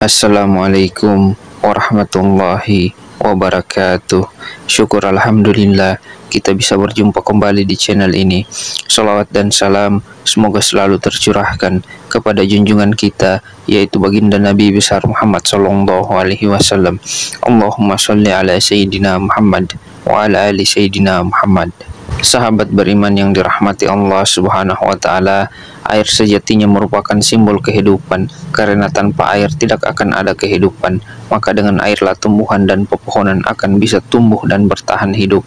Assalamualaikum warahmatullahi wabarakatuh. Syukur alhamdulillah kita bisa berjumpa kembali di channel ini. Salawat dan salam semoga selalu tercurahkan kepada junjungan kita, yaitu baginda Nabi besar Muhammad sallallahu alaihi wasallam. Allahumma sholli ala sayyidina Muhammad wa ala ali sayyidina Muhammad. Sahabat beriman yang dirahmati Allah Subhanahu wa taala, air sejatinya merupakan simbol kehidupan, karena tanpa air tidak akan ada kehidupan. Maka dengan airlah tumbuhan dan pepohonan akan bisa tumbuh dan bertahan hidup.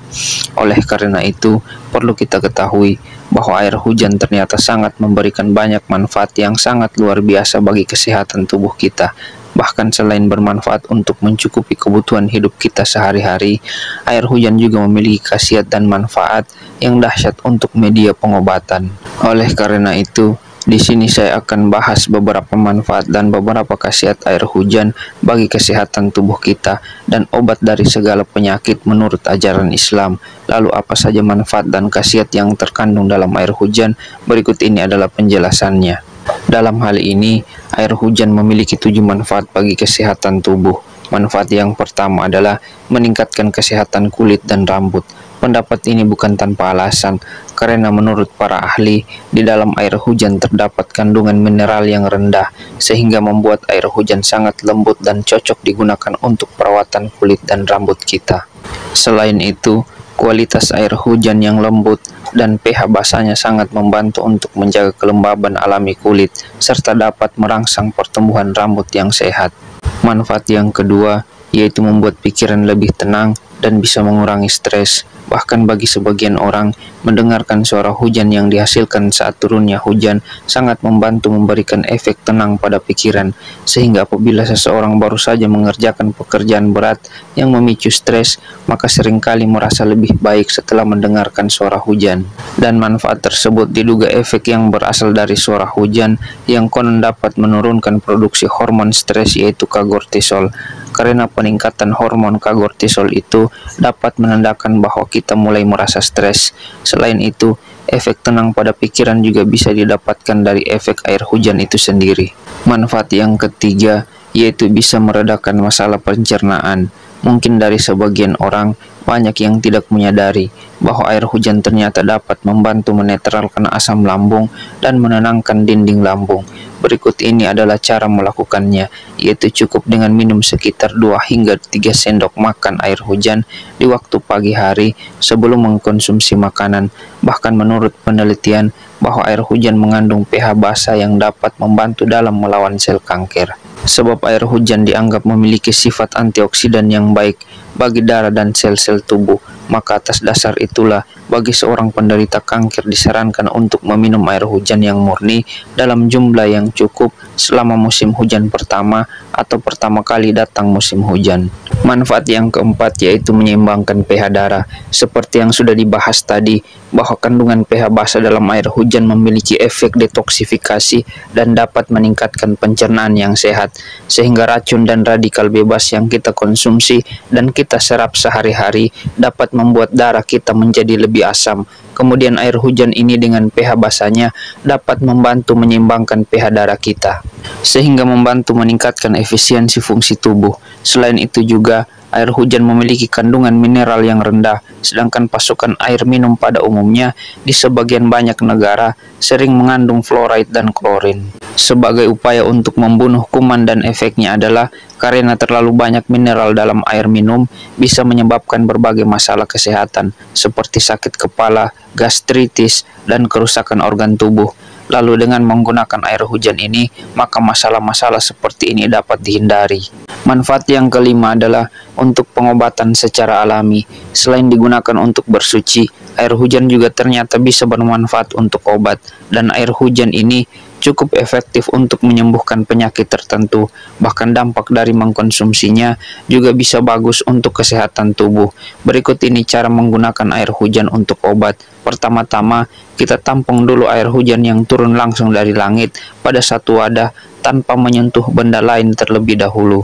Oleh karena itu, perlu kita ketahui bahwa air hujan ternyata sangat memberikan banyak manfaat yang sangat luar biasa bagi kesehatan tubuh kita. Bahkan selain bermanfaat untuk mencukupi kebutuhan hidup kita sehari-hari, air hujan juga memiliki khasiat dan manfaat yang dahsyat untuk media pengobatan. Oleh karena itu, di sini saya akan bahas beberapa manfaat dan beberapa khasiat air hujan bagi kesehatan tubuh kita dan obat dari segala penyakit menurut ajaran Islam. Lalu apa saja manfaat dan khasiat yang terkandung dalam air hujan? Berikut ini adalah penjelasannya. Dalam hal ini, air hujan memiliki 7 manfaat bagi kesehatan tubuh. Manfaat yang pertama adalah meningkatkan kesehatan kulit dan rambut. Pendapat ini bukan tanpa alasan, karena menurut para ahli, di dalam air hujan terdapat kandungan mineral yang rendah, sehingga membuat air hujan sangat lembut dan cocok digunakan untuk perawatan kulit dan rambut kita. Selain itu, kualitas air hujan yang lembut dan pH basanya sangat membantu untuk menjaga kelembaban alami kulit, serta dapat merangsang pertumbuhan rambut yang sehat. Manfaat yang kedua, yaitu membuat pikiran lebih tenang dan bisa mengurangi stres. Bahkan bagi sebagian orang, mendengarkan suara hujan yang dihasilkan saat turunnya hujan sangat membantu memberikan efek tenang pada pikiran, sehingga apabila seseorang baru saja mengerjakan pekerjaan berat yang memicu stres, maka seringkali merasa lebih baik setelah mendengarkan suara hujan. Dan manfaat tersebut diduga efek yang berasal dari suara hujan yang konon dapat menurunkan produksi hormon stres, yaitu kortisol. Karena peningkatan hormon kortisol itu dapat menandakan bahwa kita mulai merasa stres. Selain itu, efek tenang pada pikiran juga bisa didapatkan dari efek air hujan itu sendiri. Manfaat yang ketiga, yaitu bisa meredakan masalah pencernaan. Mungkin dari sebagian orang, banyak yang tidak menyadari bahwa air hujan ternyata dapat membantu menetralkan asam lambung dan menenangkan dinding lambung. Berikut ini adalah cara melakukannya, yaitu cukup dengan minum sekitar 2 hingga 3 sendok makan air hujan di waktu pagi hari sebelum mengkonsumsi makanan. Bahkan menurut penelitian bahwa air hujan mengandung pH basa yang dapat membantu dalam melawan sel kanker. Sebab air hujan dianggap memiliki sifat antioksidan yang baik bagi darah dan sel-sel tubuh, maka atas dasar itulah bagi seorang penderita kanker disarankan untuk meminum air hujan yang murni dalam jumlah yang cukup selama musim hujan pertama atau pertama kali datang musim hujan. Manfaat yang keempat, yaitu menyeimbangkan pH darah. Seperti yang sudah dibahas tadi, bahwa kandungan pH basa dalam air hujan memiliki efek detoksifikasi dan dapat meningkatkan pencernaan yang sehat, sehingga racun dan radikal bebas yang kita konsumsi dan kita serap sehari-hari dapat membuat darah kita menjadi lebih asam. Kemudian air hujan ini dengan pH basanya dapat membantu menyeimbangkan pH darah kita, sehingga membantu meningkatkan efisiensi fungsi tubuh. Selain itu juga, air hujan memiliki kandungan mineral yang rendah, sedangkan pasokan air minum pada umumnya di sebagian banyak negara sering mengandung fluoride dan klorin. Sebagai upaya untuk membunuh kuman, dan efeknya adalah karena terlalu banyak mineral dalam air minum bisa menyebabkan berbagai masalah kesehatan seperti sakit kepala, gastritis, dan kerusakan organ tubuh. Lalu dengan menggunakan air hujan ini, maka masalah-masalah seperti ini dapat dihindari. Manfaat yang kelima adalah untuk pengobatan secara alami. Selain digunakan untuk bersuci, air hujan juga ternyata bisa bermanfaat untuk obat, dan air hujan ini cukup efektif untuk menyembuhkan penyakit tertentu. Bahkan dampak dari mengkonsumsinya juga bisa bagus untuk kesehatan tubuh. Berikut ini cara menggunakan air hujan untuk obat. Pertama-tama, kita tampung dulu air hujan yang turun langsung dari langit pada satu wadah tanpa menyentuh benda lain terlebih dahulu.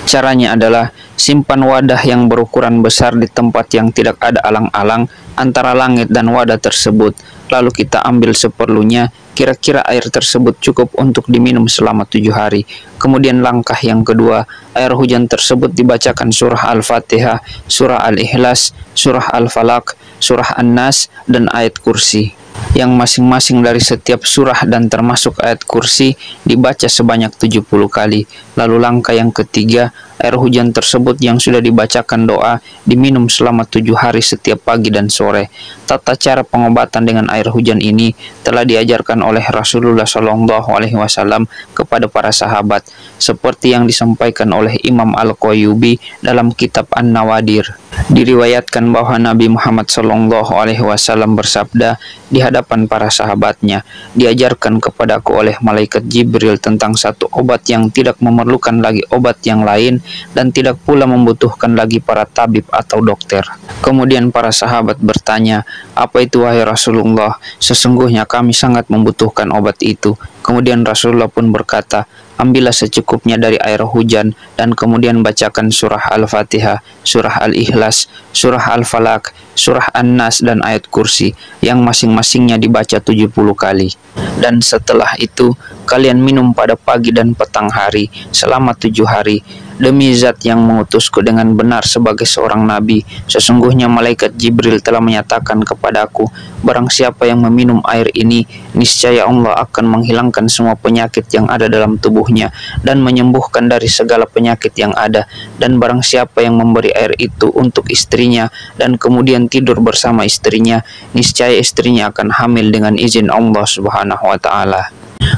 Caranya adalah simpan wadah yang berukuran besar di tempat yang tidak ada alang-alang antara langit dan wadah tersebut. Lalu kita ambil seperlunya, kira-kira air tersebut cukup untuk diminum selama 7 hari. Kemudian langkah yang kedua, air hujan tersebut dibacakan surah Al-Fatihah, surah Al-Ikhlas, surah Al-Falaq, surah An-Nas, dan ayat kursi. Yang masing-masing dari setiap surah dan termasuk ayat kursi dibaca sebanyak 70 kali. Lalu langkah yang ketiga, air hujan tersebut yang sudah dibacakan doa diminum selama 7 hari setiap pagi dan sore. Tata cara pengobatan dengan air hujan ini telah diajarkan oleh Rasulullah SAW kepada para sahabat, seperti yang disampaikan oleh Imam Al-Qayyubi dalam kitab An-Nawadir. Diriwayatkan bahwa Nabi Muhammad SAW bersabda di hadapan para sahabatnya, diajarkan kepadaku oleh malaikat Jibril tentang satu obat yang tidak memerlukan lagi obat yang lain dan tidak pula membutuhkan lagi para tabib atau dokter. Kemudian para sahabat bertanya, apa itu wahai Rasulullah? Sesungguhnya kami sangat membutuhkan obat itu. Kemudian Rasulullah pun berkata, ambillah secukupnya dari air hujan dan kemudian bacakan surah Al-Fatihah, surah Al-Ikhlas, surah Al-Falaq, surah An-Nas, dan ayat kursi yang masing-masingnya dibaca 70 kali. Dan setelah itu kalian minum pada pagi dan petang hari selama 7 hari. Demi zat yang mengutusku dengan benar sebagai seorang nabi, sesungguhnya malaikat Jibril telah menyatakan kepadaku, barang siapa yang meminum air ini, niscaya Allah akan menghilangkan semua penyakit yang ada dalam tubuhnya dan menyembuhkan dari segala penyakit yang ada. Dan barang siapa yang memberi air itu untuk istrinya dan kemudian tidur bersama istrinya, niscaya istrinya akan hamil dengan izin Allah Subhanahu wa Ta'ala.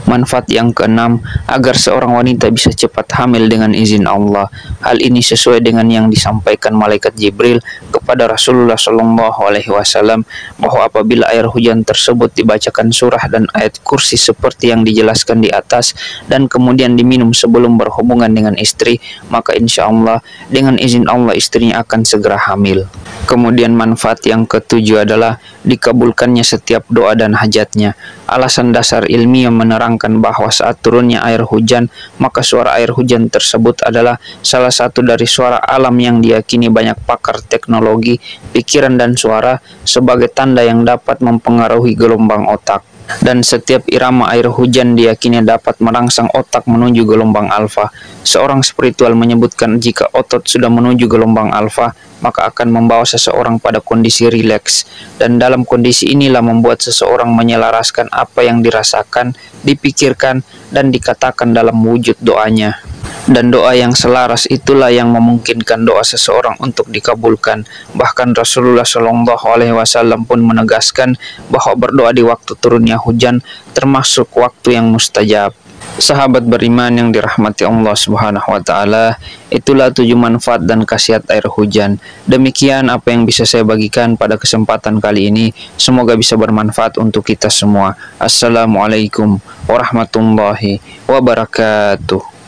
Manfaat yang keenam, agar seorang wanita bisa cepat hamil dengan izin Allah. Hal ini sesuai dengan yang disampaikan malaikat Jibril kepada Rasulullah SAW bahwa apabila air hujan tersebut dibacakan surah dan ayat kursi seperti yang dijelaskan di atas dan kemudian diminum sebelum berhubungan dengan istri, maka insya Allah dengan izin Allah istrinya akan segera hamil. Kemudian manfaat yang ketujuh adalah dikabulkannya setiap doa dan hajatnya. Alasan dasar ilmiah menerangkan bahwa saat turunnya air hujan, maka suara air hujan tersebut adalah salah satu dari suara alam yang diyakini banyak pakar teknologi, pikiran dan suara sebagai tanda yang dapat mempengaruhi gelombang otak. Dan setiap irama air hujan diyakini dapat merangsang otak menuju gelombang alfa. Seorang spiritual menyebutkan jika otot sudah menuju gelombang alfa, maka akan membawa seseorang pada kondisi rileks. Dan dalam kondisi inilah membuat seseorang menyelaraskan apa yang dirasakan, dipikirkan, dan dikatakan dalam wujud doanya. Dan doa yang selaras itulah yang memungkinkan doa seseorang untuk dikabulkan. Bahkan Rasulullah SAW pun menegaskan bahwa berdoa di waktu turunnya hujan termasuk waktu yang mustajab. Sahabat beriman yang dirahmati Allah Subhanahu wa Ta'ala, itulah 7 manfaat dan khasiat air hujan. Demikian apa yang bisa saya bagikan pada kesempatan kali ini. Semoga bisa bermanfaat untuk kita semua. Assalamualaikum warahmatullahi wabarakatuh.